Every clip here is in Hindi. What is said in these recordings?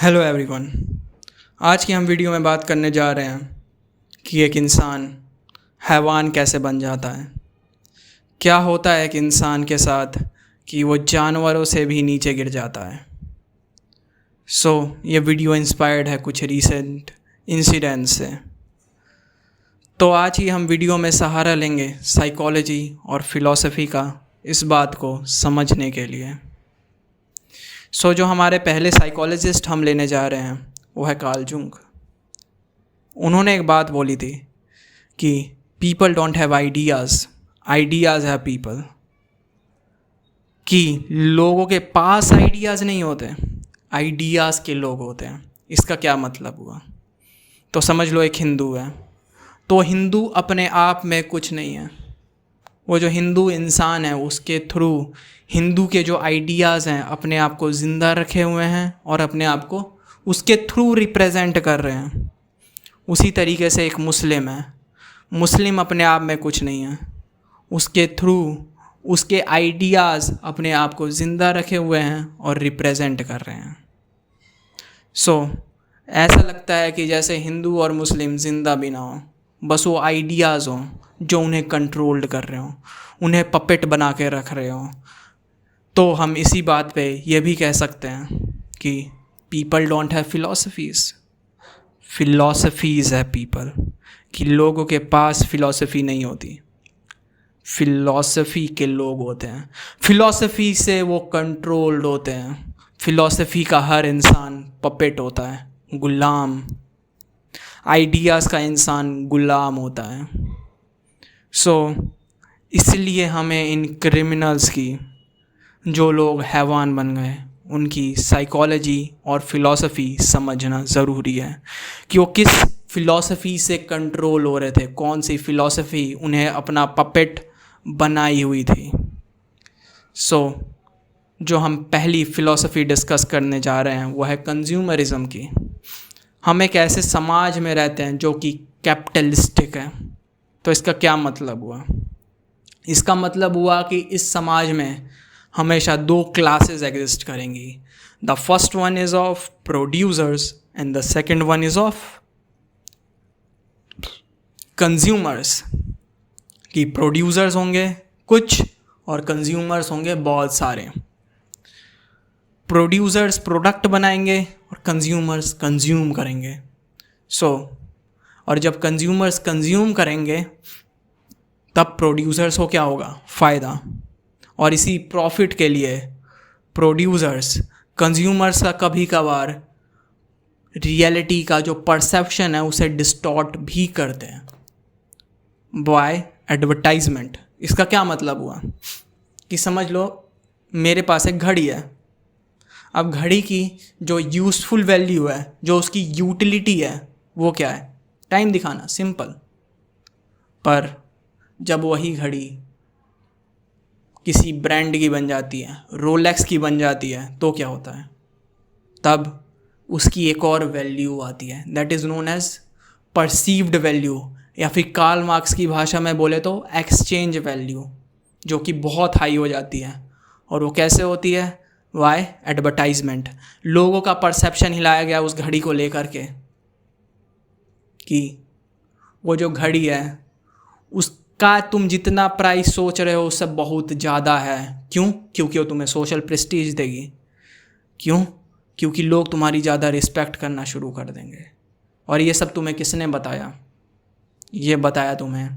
Hello everyone. आज की हम वीडियो में बात करने जा रहे हैं कि एक इंसान हैवान कैसे बन जाता है। क्या होता है एक इंसान के साथ कि वो जानवरों से भी नीचे गिर जाता है। ये वीडियो इंस्पायर्ड है कुछ रीसेंट इंसिडेंट से। तो आज ही हम वीडियो में सहारा लेंगे साइकोलॉजी और फिलॉसफी का इस बात को समझने के लिए। जो हमारे पहले साइकोलॉजिस्ट हम लेने जा रहे हैं वो है कार्ल जुंग। उन्होंने एक बात बोली थी कि people don't have ideas, ideas have people. कि लोगों के पास आइडियाज़ नहीं होते, आइडियाज़ के लोग होते हैं। इसका क्या मतलब हुआ? तो समझ लो एक हिंदू है, तो हिंदू अपने आप में कुछ नहीं है। वो जो हिंदू इंसान है उसके थ्रू हिंदू के जो आइडियाज़ हैं अपने आप को ज़िंदा रखे हुए हैं और अपने आप को उसके थ्रू रिप्रेजेंट कर रहे हैं। उसी तरीके से एक मुस्लिम है, मुस्लिम अपने आप में कुछ नहीं है, उसके थ्रू उसके आइडियाज़ अपने आप को ज़िंदा रखे हुए हैं और रिप्रेजेंट कर रहे हैं। ऐसा लगता है कि जैसे हिंदू और मुस्लिम ज़िंदा भी ना हो, बस वो आइडियाज़ हों जो उन्हें कंट्रोल्ड कर रहे हों, उन्हें पपेट बना के रख रहे हों। तो हम इसी बात पे ये भी कह सकते हैं कि people don't have philosophies, philosophies है पीपल। कि लोगों के पास फिलॉसफी नहीं होती, फिलॉसफी के लोग होते हैं। फिलॉसफी से वो कंट्रोल्ड होते हैं। फिलॉसफी का हर इंसान पपेट होता है, गुलाम। आइडियाज़ का इंसान गुलाम होता है। इसलिए हमें इन क्रिमिनल्स की, जो लोग हैवान बन गए, उनकी साइकोलॉजी और फिलॉसफी समझना ज़रूरी है कि वो किस फिलॉसफी से कंट्रोल हो रहे थे, कौन सी फिलॉसफी उन्हें अपना पपेट बनाई हुई थी। जो हम पहली फ़िलॉसफी डिस्कस करने जा रहे हैं वो है कंज्यूमरिज़म की। हम एक ऐसे समाज में रहते हैं जो कि कैपिटलिस्टिक है। तो इसका क्या मतलब हुआ? इसका मतलब हुआ कि इस समाज में हमेशा दो क्लासेस एग्जिस्ट करेंगी। The first one is of producers and the second one is of consumers. कि प्रोड्यूसर्स होंगे कुछ और कंज्यूमर्स होंगे बहुत सारे। प्रोड्यूसर्स प्रोडक्ट बनाएंगे और कंज्यूमर्स कंज्यूम करेंगे। और जब कंज्यूमर्स कंज्यूम करेंगे तब प्रोड्यूसर्स को क्या होगा? फ़ायदा। और इसी प्रॉफिट के लिए प्रोड्यूसर्स कंज्यूमर्स का कभी कभार रियलिटी का जो परसेप्शन है उसे डिस्टॉर्ट भी करते हैं बाय एडवर्टाइजमेंट। इसका क्या मतलब हुआ कि समझ लो मेरे पास एक घड़ी है। अब घड़ी की जो यूज़फुल वैल्यू है, जो उसकी यूटिलिटी है, वो क्या है? टाइम दिखाना, सिंपल। पर जब वही घड़ी किसी ब्रांड की बन जाती है, रोलेक्स की बन जाती है, तो क्या होता है? तब उसकी एक और वैल्यू आती है, that is known as perceived value, या फिर कार्ल मार्क्स की भाषा में बोले तो एक्सचेंज वैल्यू, जो कि बहुत हाई हो जाती है। और वो कैसे होती है? Why advertisement. लोगों का परसेप्शन हिलाया गया उस घड़ी को लेकर के कि वो जो घड़ी है उसका तुम जितना प्राइस सोच रहे हो उससे बहुत ज़्यादा है। क्यों? क्योंकि वो तुम्हें सोशल प्रेस्टीज देगी। क्यों? क्योंकि लोग तुम्हारी ज़्यादा रिस्पेक्ट करना शुरू कर देंगे। और ये सब तुम्हें किसने बताया? ये बताया तुम्हें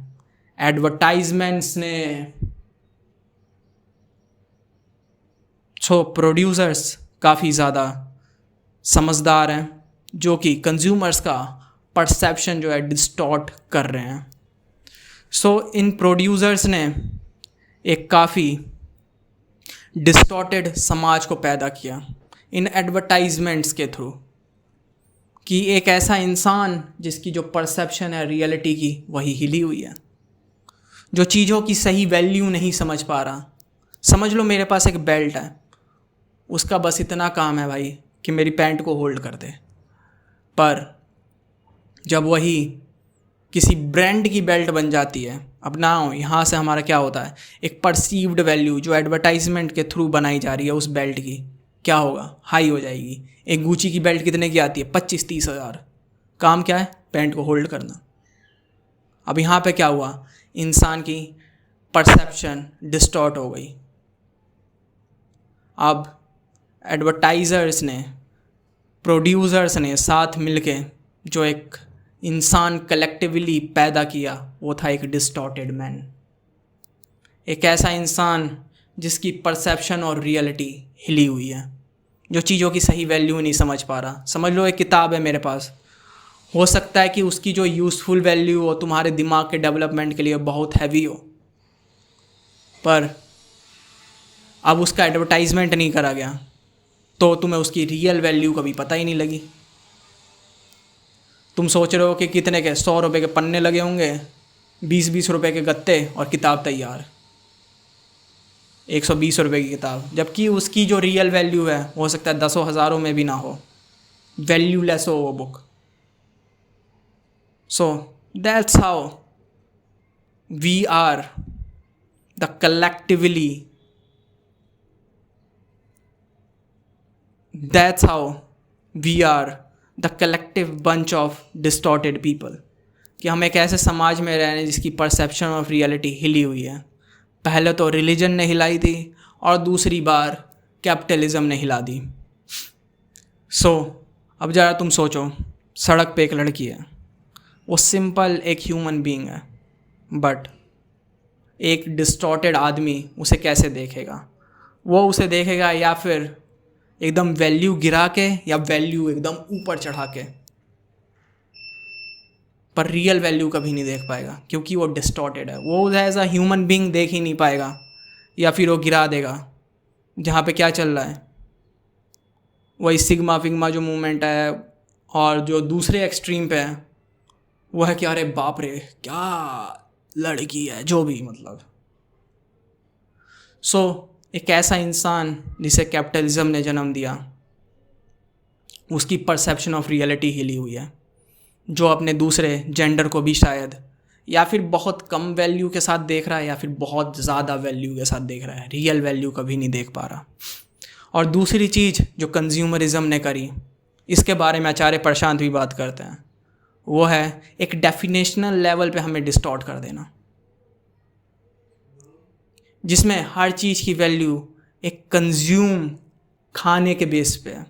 एडवर्टाइजमेंट्स ने। प्रोड्यूसर्स काफ़ी ज़्यादा समझदार हैं जो कि कंज्यूमर्स का परसेप्शन जो है डिस्टॉर्ट कर रहे हैं। इन प्रोड्यूसर्स ने एक काफ़ी डिस्टॉर्टेड समाज को पैदा किया इन एडवर्टाइजमेंट्स के थ्रू। कि एक ऐसा इंसान जिसकी जो परसेप्शन है रियलिटी की वही हिली हुई है, जो चीज़ों की सही वैल्यू नहीं समझ पा रहा। समझ लो मेरे पास एक बेल्ट है, उसका बस इतना काम है भाई कि मेरी पैंट को होल्ड कर दे। पर जब वही किसी ब्रांड की बेल्ट बन जाती है, अब ना हो यहाँ से हमारा क्या होता है? एक परसीव्ड वैल्यू जो एडवर्टाइजमेंट के थ्रू बनाई जा रही है उस बेल्ट की, क्या होगा, हाई हो जाएगी। एक गुची की बेल्ट कितने की आती है, 25-30 हज़ार। काम क्या है, पैंट को होल्ड करना। अब यहाँ पे क्या हुआ, इंसान की परसेप्शन डिस्टॉर्ट हो गई। अब एडवर्टाइजर्स ने, प्रोड्यूसर्स ने साथ मिलके जो एक इंसान कलेक्टिवली पैदा किया, वो था एक डिस्टॉर्टेड मैन। एक ऐसा इंसान जिसकी परसेप्शन और रियलिटी हिली हुई है, जो चीज़ों की सही वैल्यू नहीं समझ पा रहा। समझ लो एक किताब है मेरे पास, हो सकता है कि उसकी जो यूज़फुल वैल्यू हो तुम्हारे दिमाग के डेवलपमेंट के लिए बहुत हैवी हो, पर अब उसका एडवर्टाइजमेंट नहीं करा गया तो तुम्हें उसकी रियल वैल्यू कभी पता ही नहीं लगी। तुम सोच रहे हो कि कितने के 100 रुपये के पन्ने लगे होंगे, 20-20 रुपये के गत्ते और किताब तैयार, 120 रुपये की किताब, जबकि उसकी जो रियल वैल्यू है हो सकता है 10 हज़ारों में भी ना हो, वैल्यूलेस हो वो book. So that's how we are the collectively, that's how we are the collective bunch of distorted people। कि हम एक ऐसे समाज में रह रहे हैं जिसकी परसेप्शन ऑफ रियलिटी हिली हुई है। पहले तो रिलीजन ने हिलाई थी और दूसरी बार कैपिटलिज्म ने हिला दी। अब ज़रा तुम सोचो, सड़क पे एक लड़की है, वो सिंपल एक ह्यूमन बीइंग है, बट एक डिस्टॉर्टेड आदमी उसे कैसे देखेगा? वो उसे देखेगा या फिर एकदम वैल्यू गिरा के या वैल्यू एकदम ऊपर चढ़ा के, पर रियल वैल्यू कभी नहीं देख पाएगा क्योंकि वो डिस्टॉर्टेड है। वो एज अ ह्यूमन बीइंग देख ही नहीं पाएगा, या फिर वो गिरा देगा। जहाँ पे क्या चल रहा है, वही सिग्मा फिग्मा जो मूवमेंट है, और जो दूसरे एक्सट्रीम पे है वो है कि अरे बाप रे क्या लड़की है, जो भी मतलब। एक ऐसा इंसान जिसे कैपिटलिज्म ने जन्म दिया, उसकी परसेप्शन ऑफ रियलिटी हिली हुई है, जो अपने दूसरे जेंडर को भी शायद या फिर बहुत कम वैल्यू के साथ देख रहा है या फिर बहुत ज़्यादा वैल्यू के साथ देख रहा है, रियल वैल्यू कभी नहीं देख पा रहा। और दूसरी चीज़ जो कंज्यूमरिज्म ने करी, इसके बारे में आचार्य प्रशांत भी बात करते हैं, वो है एक डेफिनेशनल लेवल पे हमें डिस्टॉर्ट कर देना, जिसमें हर चीज़ की वैल्यू एक कंज्यूम खाने के बेस पे है।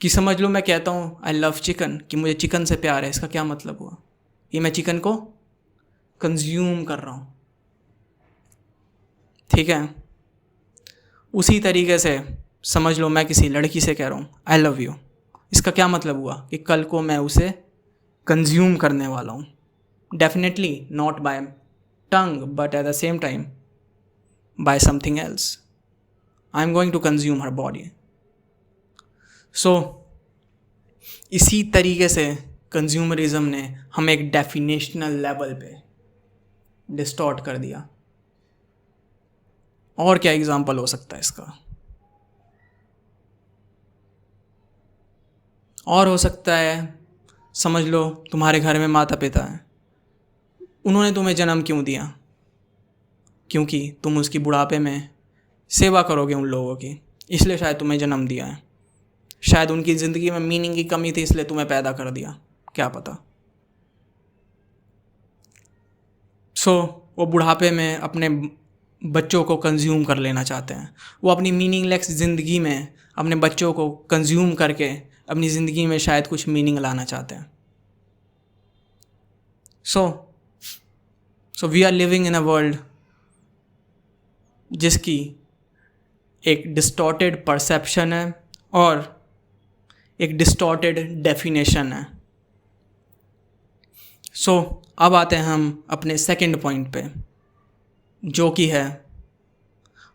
कि समझ लो मैं कहता हूँ आई लव चिकन, कि मुझे चिकन से प्यार है, इसका क्या मतलब हुआ? ये मैं चिकन को कंज्यूम कर रहा हूँ, ठीक है। उसी तरीके से समझ लो मैं किसी लड़की से कह रहा हूँ आई लव यू, इसका क्या मतलब हुआ? कि कल को मैं उसे कंज्यूम करने वाला हूँ, definitely not by tongue but at the same time by something else, I am going to consume her body. इसी तरीके से कंज्यूमरिज्म ने हमें एक डेफिनेशनल लेवल पे डिस्टॉर्ट कर दिया। और क्या एग्जाम्पल हो सकता है इसका? और हो सकता है, समझ लो तुम्हारे घर में माता पिता हैं, उन्होंने तुम्हें जन्म क्यों दिया? क्योंकि तुम उसकी बुढ़ापे में सेवा करोगे उन लोगों की, इसलिए शायद तुम्हें जन्म दिया है। शायद उनकी ज़िंदगी में मीनिंग की कमी थी, इसलिए तुम्हें पैदा कर दिया, क्या पता। वो बुढ़ापे में अपने बच्चों को कंज्यूम कर लेना चाहते हैं। वो अपनी मीनिंगलेस ज़िंदगी में अपने बच्चों को कंज्यूम करके अपनी ज़िंदगी में शायद कुछ मीनिंग लाना चाहते हैं। So we are living in a world जिसकी एक डिस्टॉर्टेड परसेप्शन है और एक डिस्टॉर्टेड डेफिनेशन है। अब आते हैं हम अपने सेकंड पॉइंट पे, जो कि है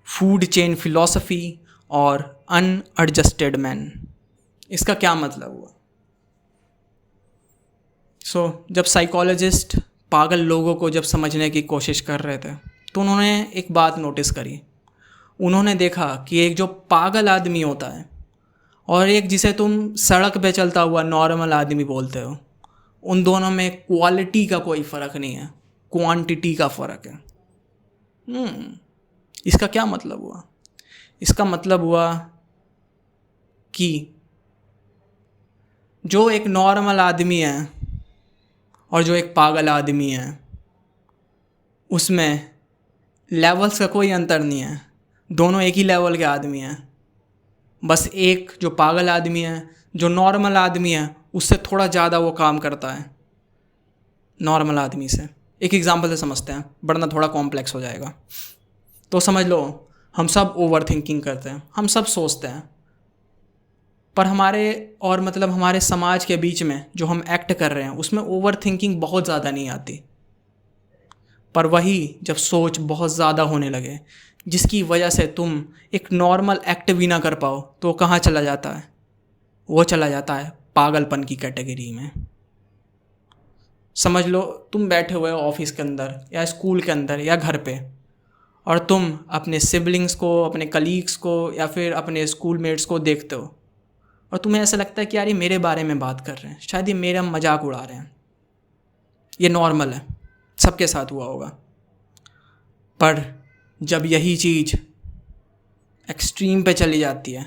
फूड चेन फिलॉसफी और अनएडजस्टेड मैन। इसका क्या मतलब हुआ? जब साइकोलॉजिस्ट पागल लोगों को जब समझने की कोशिश कर रहे थे, तो उन्होंने एक बात नोटिस करी। उन्होंने देखा कि एक जो पागल आदमी होता है और एक जिसे तुम सड़क पे चलता हुआ नॉर्मल आदमी बोलते हो, उन दोनों में क्वालिटी का कोई फ़र्क नहीं है, क्वांटिटी का फ़र्क है। इसका क्या मतलब हुआ? इसका मतलब हुआ कि जो एक नॉर्मल आदमी है और जो एक पागल आदमी है उसमें लेवल्स का कोई अंतर नहीं है, दोनों एक ही लेवल के आदमी हैं। बस एक जो पागल आदमी है, जो नॉर्मल आदमी है, उससे थोड़ा ज़्यादा वो काम करता है नॉर्मल आदमी से। एक एग्जांपल से समझते हैं, वरना थोड़ा कॉम्प्लेक्स हो जाएगा। तो समझ लो, हम सब ओवर थिंकिंग करते हैं, हम सब सोचते हैं, पर हमारे समाज के बीच में जो हम एक्ट कर रहे हैं उसमें ओवर थिंकिंग बहुत ज़्यादा नहीं आती। पर वही जब सोच बहुत ज़्यादा होने लगे, जिसकी वजह से तुम एक नॉर्मल एक्ट भी ना कर पाओ, तो कहाँ चला जाता है? वो चला जाता है पागलपन की कैटेगरी में। समझ लो, तुम बैठे हुए हो ऑफिस के अंदर या स्कूल के अंदर या घर पे, और तुम अपने सिबलिंग्स को, अपने कलीग्स को या फिर अपने स्कूलमेट्स को देखते हो और तुम्हें ऐसा लगता है कि यार ये मेरे बारे में बात कर रहे हैं, शायद ये मेरा मजाक उड़ा रहे हैं। ये नॉर्मल है, सबके साथ हुआ होगा। पर जब यही चीज़ एक्सट्रीम पे चली जाती है,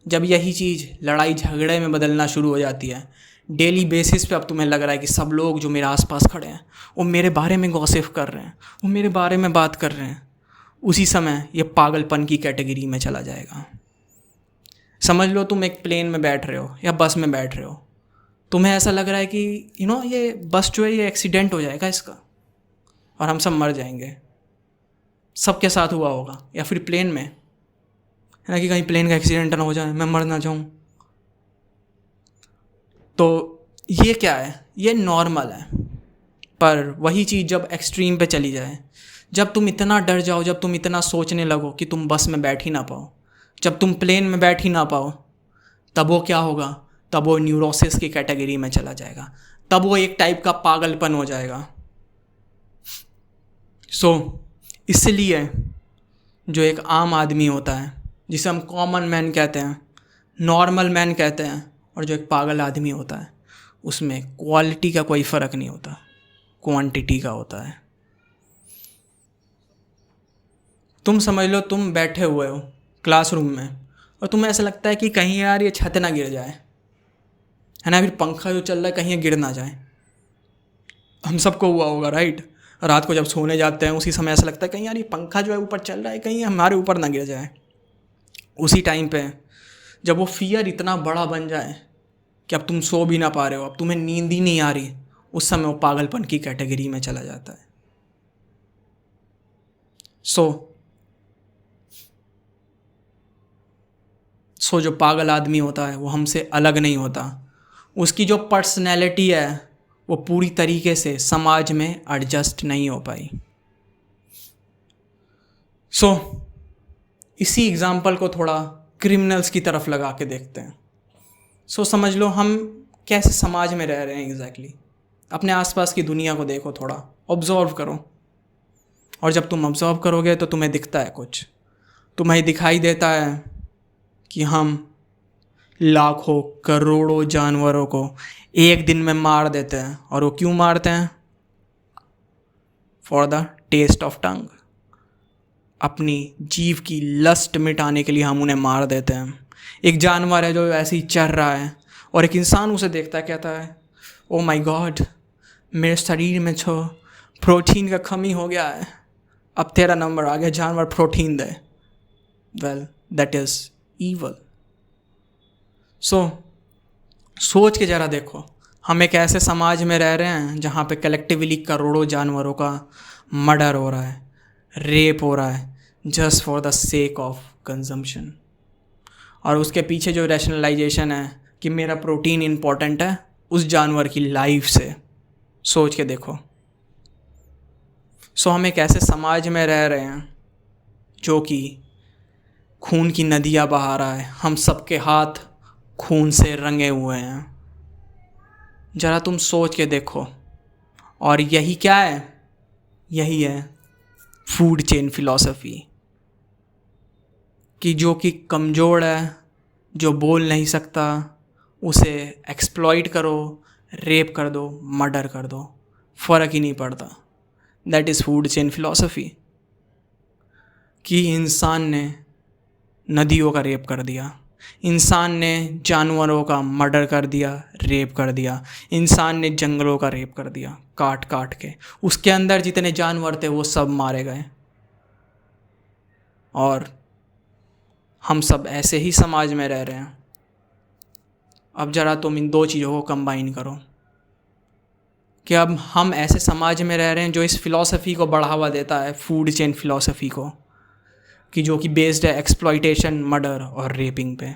जब यही चीज़ लड़ाई झगड़े में बदलना शुरू हो जाती है, डेली बेसिस पे अब तुम्हें लग रहा है कि सब लोग जो मेरे आसपास खड़े हैं वो मेरे बारे में गॉसिप कर रहे हैं, वो मेरे बारे में बात कर रहे हैं, उसी समय ये पागलपन की कैटेगरी में चला जाएगा। समझ लो, तुम एक प्लेन में बैठ रहे हो या बस में बैठ रहे हो, तुम्हें ऐसा लग रहा है कि ये बस जो है ये एक्सीडेंट हो जाएगा इसका और हम सब मर जाएंगे। सबके साथ हुआ होगा, या फिर प्लेन में, है ना, कि कहीं प्लेन का एक्सीडेंट ना हो जाए, मैं मर ना जाऊँ। तो ये क्या है? ये नॉर्मल है। पर वही चीज़ जब एक्सट्रीम पे चली जाए, जब तुम इतना डर जाओ, जब तुम इतना सोचने लगो कि तुम बस में बैठ ही ना पाओ, जब तुम प्लेन में बैठ ही ना पाओ, तब वो क्या होगा? तब वो न्यूरोसिस की कैटेगरी में चला जाएगा, तब वो एक टाइप का पागलपन हो जाएगा। इसलिए जो एक आम आदमी होता है, जिसे हम कॉमन मैन कहते हैं, नॉर्मल मैन कहते हैं, और जो एक पागल आदमी होता है, उसमें क्वालिटी का कोई फ़र्क नहीं होता, क्वांटिटी का होता है। तुम समझ लो, तुम बैठे हुए हो क्लासरूम में और तुम्हें ऐसा लगता है कि कहीं यार ये छत ना गिर जाए, है ना, फिर पंखा जो चल रहा है कहीं ये गिर ना जाए। हम सबको हुआ होगा, राइट? रात को जब सोने जाते हैं उसी समय ऐसा लगता है कहीं यार ये पंखा जो है ऊपर चल रहा है, कहीं हमारे ऊपर ना गिर जाए। उसी टाइम पे जब वो फियर इतना बड़ा बन जाए कि अब तुम सो भी ना पा रहे हो, अब तुम्हें नींद ही नहीं आ रही, उस समय वो पागलपन की कैटेगरी में चला जाता है। सो जो पागल आदमी होता है वो हमसे अलग नहीं होता, उसकी जो पर्सनैलिटी है वो पूरी तरीके से समाज में एडजस्ट नहीं हो पाई। इसी एग्ज़ाम्पल को थोड़ा क्रिमिनल्स की तरफ लगा के देखते हैं। समझ लो, हम कैसे समाज में रह रहे हैं एग्जैक्टली। अपने आसपास की दुनिया को देखो, थोड़ा ऑब्जर्व करो, और जब तुम ऑब्जर्व करोगे तो तुम्हें दिखता है कुछ, तुम्हें दिखाई देता है कि हम लाखों करोड़ों जानवरों को एक दिन में मार देते हैं। और वो क्यों मारते हैं? For the taste of tongue, अपनी जीभ की लस्ट मिटाने के लिए हम उन्हें मार देते हैं। एक जानवर है जो ऐसे ही चर रहा है और एक इंसान उसे देखता है, कहता है ओ माय गॉड, मेरे शरीर में जो प्रोटीन का कमी हो गया है, अब तेरा नंबर आ गया, जानवर protein they. Well, that is evil. सोच के ज़रा देखो, हम एक ऐसे समाज में रह रहे हैं जहाँ पे कलेक्टिवली करोड़ों जानवरों का मर्डर हो रहा है, रेप हो रहा है, just for the sake of consumption. और उसके पीछे जो रैशनलाइजेशन है कि मेरा प्रोटीन इम्पॉर्टेंट है उस जानवर की लाइफ से। सोच के देखो। हम एक ऐसे समाज में रह रहे हैं जो कि खून की नदियाँ बहा रहा है, हम सबके हाथ खून से रंगे हुए हैं। ज़रा तुम सोच के देखो। और यही क्या है? यही है फूड चेन फिलॉसफी, कि जो कि कमज़ोर है, जो बोल नहीं सकता, उसे एक्सप्लॉइट करो, रेप कर दो, मर्डर कर दो, फ़र्क ही नहीं पड़ता। That is food chain philosophy. कि इंसान ने नदियों का रेप कर दिया, इंसान ने जानवरों का मर्डर कर दिया, रेप कर दिया। इंसान ने जंगलों का रेप कर दिया, काट काट के। उसके अंदर जितने जानवर थे वो सब मारे गए। और हम सब ऐसे ही समाज में रह रहे हैं। अब ज़रा तुम इन दो चीज़ों को कंबाइन करो कि अब हम ऐसे समाज में रह रहे हैं जो इस फ़िलॉसफी को बढ़ावा देता है, फूड चेन फ़िलॉसफी को, कि जो कि बेस्ड है एक्सप्लॉइटेशन, मर्डर और रेपिंग पे।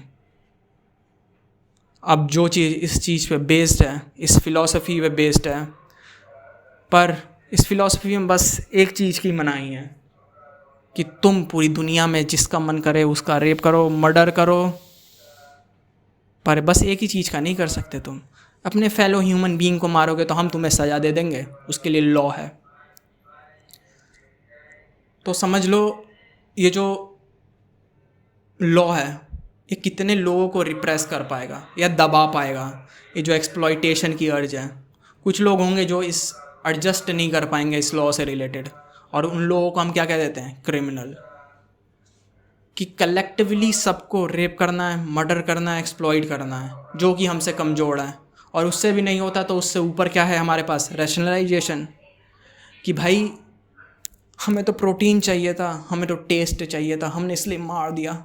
अब जो चीज़ इस चीज़ पे बेस्ड है, इस फ़िलॉसफी पे बेस्ड है, पर इस फ़िलॉसफी में बस एक चीज़ की मनाही है कि तुम पूरी दुनिया में जिसका मन करे उसका रेप करो, मर्डर करो, पर बस एक ही चीज़ का नहीं कर सकते। तुम अपने फेलो ह्यूमन बीइंग को मारोगे तो हम तुम्हें सज़ा दे देंगे, उसके लिए लॉ है। तो समझ लो ये जो लॉ है ये कितने लोगों को रिप्रेस कर पाएगा या दबा पाएगा। ये जो एक्सप्लॉइटेशन की अर्ज है, कुछ लोग होंगे जो इस एडजस्ट नहीं कर पाएंगे इस लॉ से रिलेटेड, और उन लोगों को हम क्या कह देते हैं, क्रिमिनल। कि कलेक्टिवली सबको रेप करना है, मर्डर करना है, एक्सप्लॉइट करना है, जो कि हमसे कमज़ोर है। और उससे भी नहीं होता तो उससे ऊपर क्या है हमारे पास, रैशनलाइजेशन। कि भाई हमें तो प्रोटीन चाहिए था, हमें तो टेस्ट चाहिए था, हमने इसलिए मार दिया।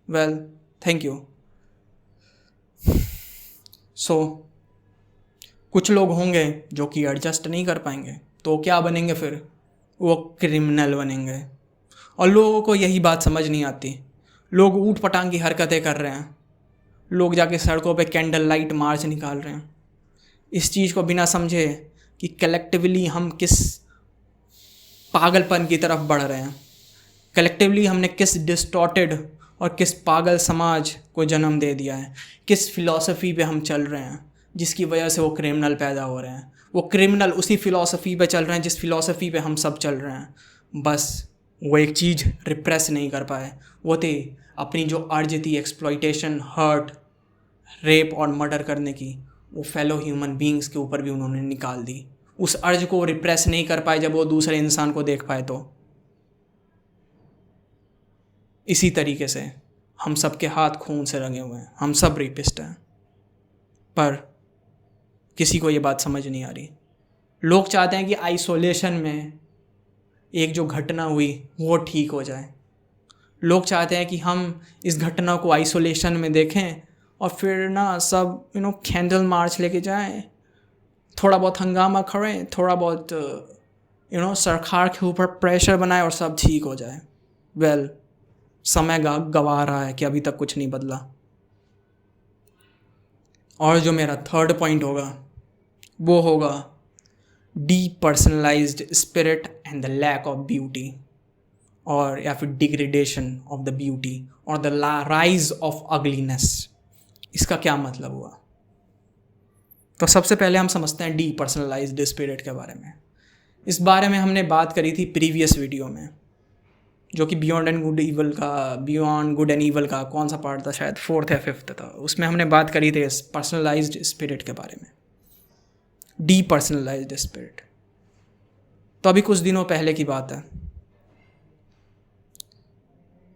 Well, thank you. सो कुछ लोग होंगे जो कि एडजस्ट नहीं कर पाएंगे, तो क्या बनेंगे फिर, वो क्रिमिनल बनेंगे। और लोगों को यही बात समझ नहीं आती। लोग ऊट पटांग की हरकतें कर रहे हैं, लोग जाके सड़कों पे कैंडल लाइट मार्च निकाल रहे हैं, इस चीज़ को बिना समझे कि कलेक्टिवली हम किस पागलपन की तरफ बढ़ रहे हैं, कलेक्टिवली हमने किस डिस्टॉर्टेड और किस पागल समाज को जन्म दे दिया है, किस फ़िलॉसफी पे हम चल रहे हैं जिसकी वजह से वो क्रिमिनल पैदा हो रहे हैं। वो क्रिमिनल उसी फ़िलॉसफी पे चल रहे हैं जिस फ़िलॉसफी पे हम सब चल रहे हैं। बस वो एक चीज़ रिप्रेस नहीं कर पाए, वो थे अपनी जो अर्ज थी एक्सप्लॉइटेशन, हर्ट, रेप और मर्डर करने की, वो फेलो ह्यूमन बीइंग्स के ऊपर भी उन्होंने निकाल दी। उस अर्ज को रिप्रेस नहीं कर पाए जब वो दूसरे इंसान को देख पाए। तो इसी तरीके से हम सब के हाथ खून से रंगे हुए हैं, हम सब रेपिस्ट हैं, पर किसी को ये बात समझ नहीं आ रही। लोग चाहते हैं कि आइसोलेशन में एक जो घटना हुई वो ठीक हो जाए। लोग चाहते हैं कि हम इस घटना को आइसोलेशन में देखें और फिर ना सब कैंडल मार्च लेके जाएं, थोड़ा बहुत हंगामा करें, थोड़ा बहुत सरकार के ऊपर प्रेशर बनाए और सब ठीक हो जाए। वेल, समय गवा रहा है कि अभी तक कुछ नहीं बदला। और जो मेरा थर्ड पॉइंट होगा वो होगा depersonalised spirit and the lack of beauty, और या फिर डिग्रेडेशन ऑफ द ब्यूटी और द राइज ऑफ अगलीनेस। इसका क्या मतलब हुआ? तो सबसे पहले हम समझते हैं डीपर्सनलाइज्ड स्पिरिट के बारे में। इस बारे में हमने बात करी थी प्रीवियस वीडियो में, जो कि बियॉन्ड गुड एंड ईवल का कौन सा पार्ट था, शायद 4th या 5th था। उसमें हमने बात करी थी पर्सनलाइज्ड स्पिरिट के बारे में, डीपर्सनलाइज्ड स्पिरिट। तो अभी कुछ दिनों पहले की बात है,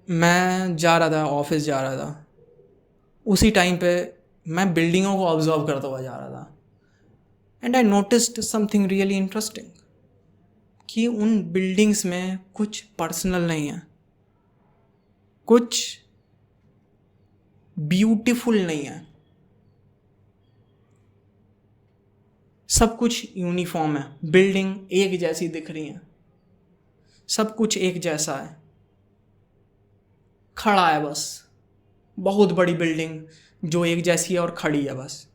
मैं जा रहा था, ऑफिस जा रहा था। उसी टाइम पे मैं बिल्डिंगों को ऑब्जर्व करता हुआ जा रहा था, and I noticed something really interesting, कि उन बिल्डिंग्स में कुछ पर्सनल नहीं है, कुछ ब्यूटीफुल नहीं है, सब कुछ यूनिफॉर्म है। बिल्डिंग एक जैसी दिख रही है, सब कुछ एक जैसा है, खड़ा है बस। बहुत बड़ी बिल्डिंग जो एक जैसी है और खड़ी है बस।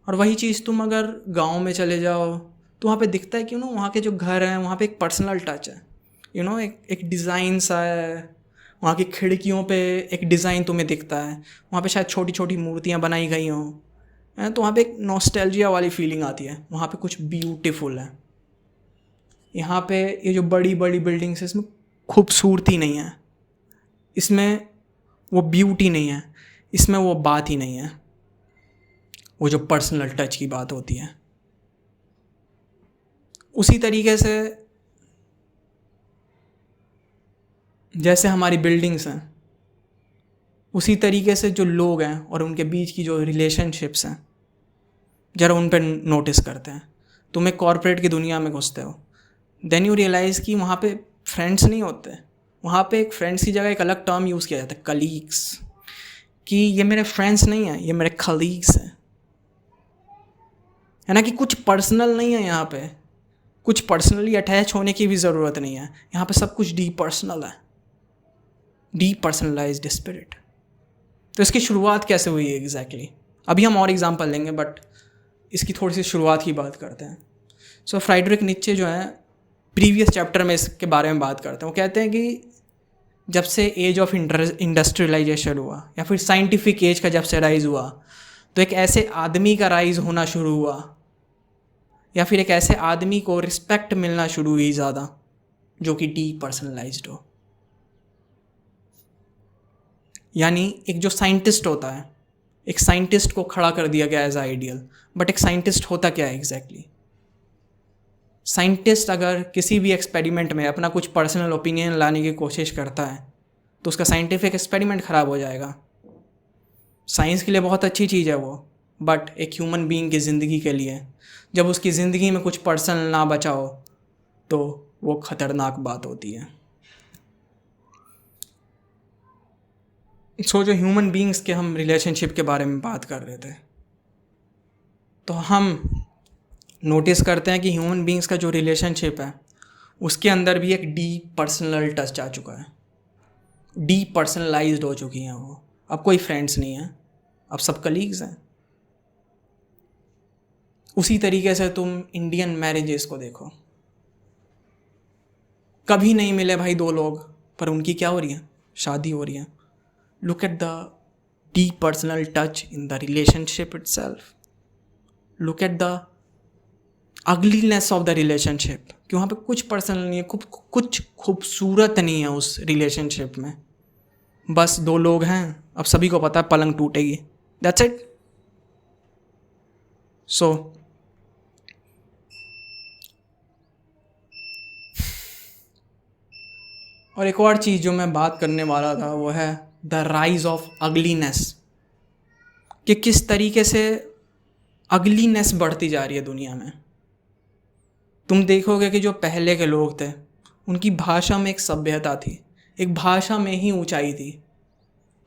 और वही चीज़ तुम अगर गांव में चले जाओ तो वहाँ पे दिखता है कि वहाँ के जो घर हैं वहाँ पे एक पर्सनल टच है, एक डिज़ाइन सा है। वहाँ की खिड़कियों पे एक डिज़ाइन तुम्हें दिखता है, वहाँ पे शायद छोटी छोटी मूर्तियाँ बनाई गई हों, तो वहाँ पे एक नॉस्टैल्जिया वाली फीलिंग आती है, वहाँ पे कुछ ब्यूटीफुल है। यहाँ पे ये जो बड़ी बड़ी बिल्डिंग्स है इसमें खूबसूरती नहीं है, इसमें वो ब्यूटी नहीं है, इसमें वो बात ही नहीं है, वो जो पर्सनल टच की बात होती है। उसी तरीके से जैसे हमारी बिल्डिंग्स हैं, उसी तरीके से जो लोग हैं और उनके बीच की जो रिलेशनशिप्स हैं, ज़रा उन पर नोटिस करते हैं। तुम एक कॉर्पोरेट की दुनिया में घुसते हो, देन यू रियलाइज़ कि वहाँ पे फ्रेंड्स नहीं होते। वहाँ पे एक फ्रेंड्स की जगह एक अलग टर्म यूज़ किया जाता है, कलीग्स, कि ये मेरे फ्रेंड्स नहीं हैं, ये मेरे कलीग्स हैं। है ना, कि कुछ पर्सनल नहीं है यहाँ पे, कुछ पर्सनली अटैच होने की भी ज़रूरत नहीं है। यहाँ पे सब कुछ डी पर्सनल है, डी पर्सनलाइज्ड स्पिरिट। तो इसकी शुरुआत कैसे हुई है एग्जैक्टली? अभी हम और एग्जांपल लेंगे, बट इसकी थोड़ी सी शुरुआत की बात करते हैं। सो फ्राइडरिक नीत्शे जो है प्रीवियस चैप्टर में इसके बारे में बात करते हैं। वो कहते हैं कि जब से एज ऑफ इंडस्ट्रियलाइजेशन हुआ, या फिर साइंटिफिक एज का जब से राइज हुआ, तो एक ऐसे आदमी का राइज होना शुरू हुआ, या फिर एक ऐसे आदमी को रिस्पेक्ट मिलना शुरू हुई ज़्यादा, जो कि डी पर्सनलाइज्ड हो। यानी एक जो साइंटिस्ट होता है, एक साइंटिस्ट को खड़ा कर दिया गया एज आइडियल। बट एक साइंटिस्ट होता क्या है एग्जैक्टली? साइंटिस्ट अगर किसी भी एक्सपेरिमेंट में अपना कुछ पर्सनल ओपिनियन लाने की कोशिश करता है, तो उसका साइंटिफिक एक्सपेरिमेंट ख़राब हो जाएगा। साइंस के लिए बहुत अच्छी चीज़ है वो, बट एक ह्यूमन बीइंग की ज़िंदगी के लिए जब उसकी ज़िंदगी में कुछ पर्सनल ना बचा हो, तो वो ख़तरनाक बात होती है। जो ह्यूमन बीइंग्स के हम रिलेशनशिप के बारे में बात कर रहे थे, तो हम नोटिस करते हैं कि ह्यूमन बीइंग्स का जो रिलेशनशिप है, उसके अंदर भी एक डी पर्सनल टच आ चुका है, डी पर्सनलाइज्ड हो चुकी हैं वो। अब कोई फ्रेंड्स नहीं है, अब सब कलीग्स हैं। उसी तरीके से तुम इंडियन मैरिजेस को देखो, कभी नहीं मिले भाई दो लोग, पर उनकी क्या हो रही है? शादी हो रही है। Look at the D personal touch in the relationship itself. Look at the ugliness of the relationship, कि वहाँ पे कुछ पर्सनल नहीं है, कुछ खूबसूरत नहीं है उस रिलेशनशिप में। बस दो लोग हैं, अब सभी को पता है पलंग टूटेगी, दैट्स इट। सो और एक और चीज़ जो मैं बात करने वाला था, वो है द राइज ऑफ अगलीनेस, कि किस तरीके से अगलीनेस बढ़ती जा रही है दुनिया में। तुम देखोगे कि जो पहले के लोग थे, उनकी भाषा में एक सभ्यता थी, एक भाषा में ही ऊंचाई थी।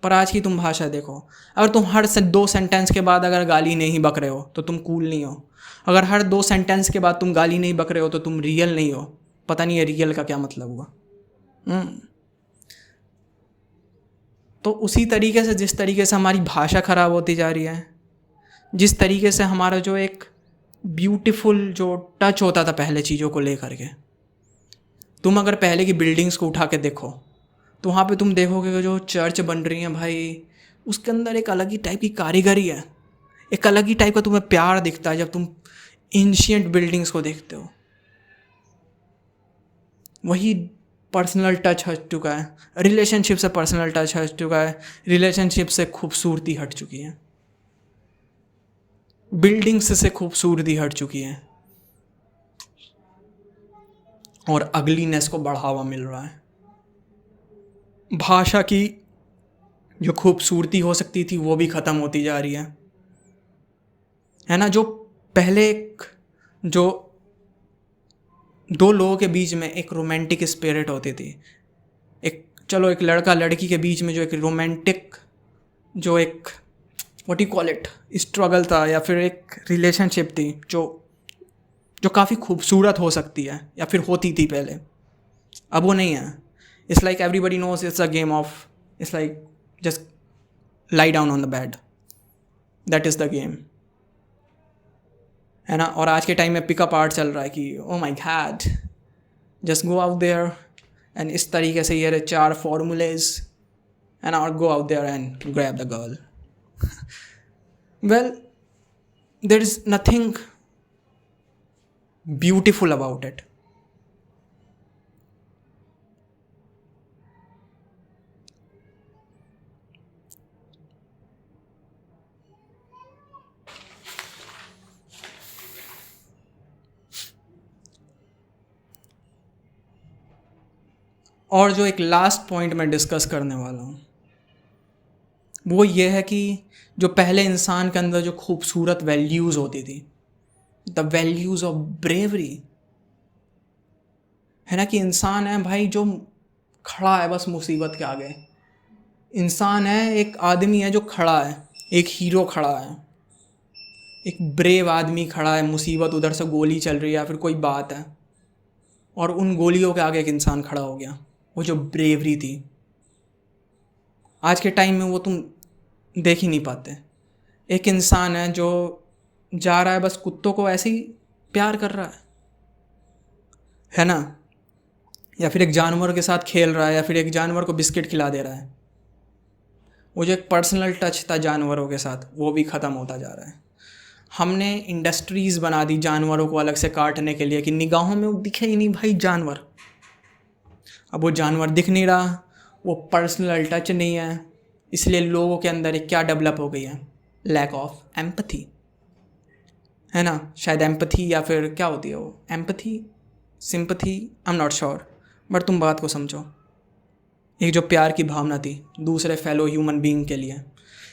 पर आज की तुम भाषा देखो, अगर तुम हर दो सेंटेंस के बाद अगर गाली नहीं बक रहे हो, तो तुम कूल नहीं हो। अगर हर दो सेंटेंस के बाद तुम गाली नहीं बक रहे हो, तो तुम रियल नहीं हो। पता नहीं है रियल का क्या मतलब हुआ। तो उसी तरीके से, जिस तरीके से हमारी भाषा ख़राब होती जा रही है, जिस तरीके से हमारा जो एक ब्यूटीफुल जो टच होता था पहले चीज़ों को लेकर के, तुम अगर पहले की बिल्डिंग्स को उठा के देखो, तो वहाँ पे तुम देखोगे कि जो चर्च बन रही हैं भाई, उसके अंदर एक अलग ही टाइप की कारीगरी है, एक अलग ही टाइप का तुम्हें प्यार दिखता है जब तुम एंशियंट बिल्डिंग्स को देखते हो। वही पर्सनल टच हट चुका है, रिलेशनशिप से पर्सनल टच हट चुका है, रिलेशनशिप से खूबसूरती हट चुकी है, बिल्डिंग्स से खूबसूरती हट चुकी है, और अगलीनेस को बढ़ावा मिल रहा है। भाषा की जो खूबसूरती हो सकती थी वो भी ख़त्म होती जा रही है ना। जो पहले एक जो दो लोगों के बीच में एक रोमांटिक स्पिरिट होती थी, एक चलो एक लड़का लड़की के बीच में जो एक रोमांटिक जो एक what you call it struggle था, या फिर एक रिलेशनशिप थी जो काफ़ी खूबसूरत हो सकती है या फिर होती थी पहले, अब वो नहीं है। It's like everybody knows it's a game of, it's like just lie down on the bed, that is the game, है ना। और आज के टाइम में पिकअप आर्ट चल रहा है कि oh my god, just go out there and इस तरीके से ये 4 फॉर्मूलेज, है ना, और go out there and grab the girl. Well, there is nothing beautiful about it. और जो एक लास्ट पॉइंट मैं डिस्कस करने वाला हूँ, वो ये है कि जो पहले इंसान के अंदर जो खूबसूरत वैल्यूज़ होती थी, द वैल्यूज़ ऑफ ब्रेवरी, है ना, कि इंसान है भाई जो खड़ा है बस मुसीबत के आगे। इंसान है, एक आदमी है जो खड़ा है, एक हीरो खड़ा है, एक ब्रेव आदमी खड़ा है, मुसीबत उधर से गोली चल रही है या फिर कोई बात है, और उन गोलियों के आगे एक इंसान खड़ा हो गया। वो जो ब्रेवरी थी, आज के टाइम में वो तुम देख ही नहीं पाते। एक इंसान है जो जा रहा है बस कुत्तों को ऐसे ही प्यार कर रहा है ना, या फिर एक जानवर के साथ खेल रहा है, या फिर एक जानवर को बिस्किट खिला दे रहा है। वो जो एक पर्सनल टच था जानवरों के साथ, वो भी ख़त्म होता जा रहा है। हमने इंडस्ट्रीज़ बना दी जानवरों को अलग से काटने के लिए कि निगाहों में वो दिखे ही नहीं भाई जानवर। अब वो जानवर दिख नहीं रहा, वो पर्सनल टच नहीं है, इसलिए लोगों के अंदर एक क्या डेवलप हो गई है, लैक ऑफ एम्पथी, है ना। शायद एम्पथी या फिर क्या होती है वो, empathy, sympathy, I am not sure, but तुम बात को समझो। एक जो प्यार की भावना थी दूसरे फेलो ह्यूमन बीइंग के लिए,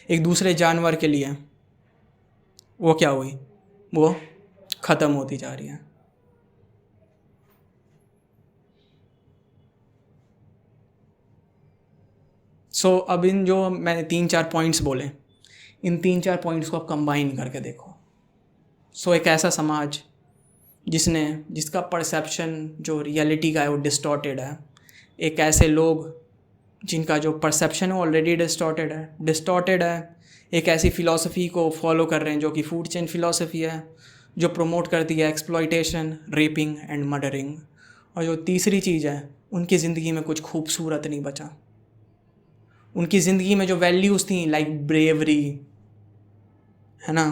एक दूसरे जानवर के लिए, वो क्या हुई, वो ख़त्म होती जा रही है। अब इन जो मैंने 3-4 पॉइंट्स बोले, इन 3-4 पॉइंट्स को आप कंबाइन करके देखो। एक ऐसा समाज जिसका परसेप्शन जो रियलिटी का है वो डिस्टॉर्टेड है, एक ऐसे लोग जिनका जो परसेप्शन है ऑलरेडी डिस्टॉर्टेड है, एक ऐसी फ़िलॉसफी को फॉलो कर रहे हैं जो कि फूड चेन फ़िलॉसफी है, जो प्रमोट करती है एक्सप्लॉइटेशन, रेपिंग एंड मर्डरिंग। और जो तीसरी चीज़ है, उनकी ज़िंदगी में कुछ खूबसूरत नहीं बचा। उनकी ज़िंदगी में जो वैल्यूज़ थी लाइक ब्रेवरी, है ना,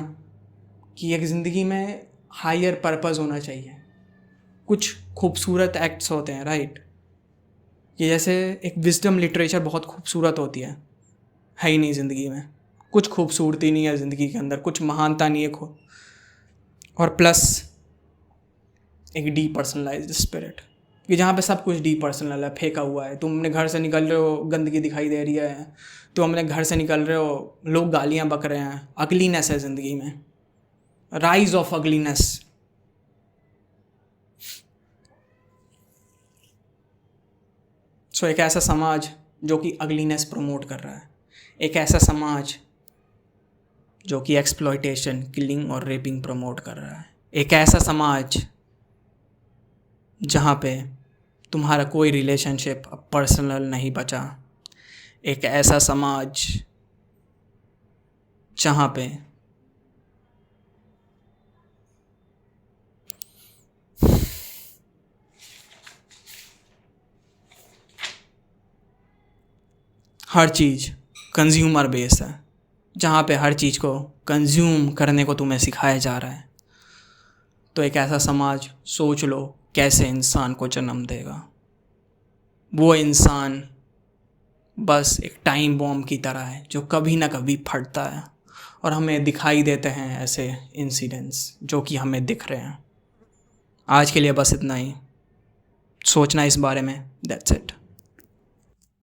कि एक ज़िंदगी में हायर पर्पस होना चाहिए, कुछ खूबसूरत एक्ट्स होते हैं, राइट। ये जैसे एक विजडम लिटरेचर बहुत खूबसूरत होती है ही नहीं, ज़िंदगी में कुछ खूबसूरती नहीं है, ज़िंदगी के अंदर कुछ महानता नहीं है और प्लस एक डीपर्सनलाइज्ड स्पिरिट, कि जहाँ पे सब कुछ डीपर्सनल है, फेंका हुआ है। तुम अपने घर से निकल रहे हो, गंदगी दिखाई दे रही है, तुम अपने घर से निकल रहे हो, लोग गालियाँ बक रहे हैं, अगलीनेस है ज़िंदगी में, राइज ऑफ अगलीनेस। एक ऐसा समाज जो कि अगलीनेस प्रमोट कर रहा है, एक ऐसा समाज जो कि एक्सप्लॉइटेशन, किलिंग और रेपिंग प्रमोट कर रहा है, एक ऐसा समाज जहाँ पे तुम्हारा कोई रिलेशनशिप अब पर्सनल नहीं बचा, एक ऐसा समाज जहाँ पे हर चीज़ कंज्यूमर बेस है, जहाँ पे हर चीज़ को कंज्यूम करने को तुम्हें सिखाया जा रहा है। तो एक ऐसा समाज सोच लो कैसे इंसान को जन्म देगा। वो इंसान बस एक टाइम बॉम्ब की तरह है जो कभी ना कभी फटता है, और हमें दिखाई देते हैं ऐसे इंसिडेंट्स जो कि हमें दिख रहे हैं। आज के लिए बस इतना ही, सोचना इस बारे में, दैट्स इट।